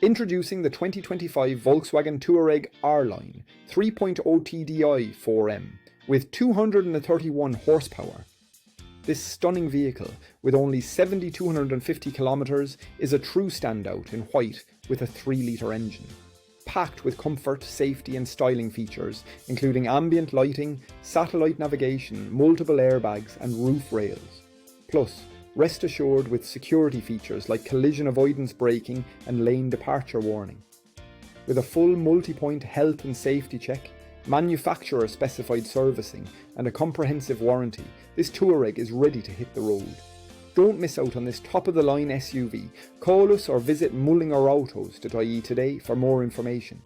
Introducing the 2025 Volkswagen Touareg R Line 3.0 TDI 4M with 231 horsepower. This stunning vehicle, with only 7,250 kilometres, is a true standout in white with a 3-litre engine. Packed with comfort, safety and styling features, including ambient lighting, satellite navigation, multiple airbags and roof rails. Plus, rest assured with security features like collision avoidance braking and lane departure warning. With a full multi-point health and safety check, manufacturer specified servicing and a comprehensive warranty, this Touareg is ready to hit the road. Don't miss out on this top-of-the-line SUV. Call us or visit mullingarautos.ie today for more information.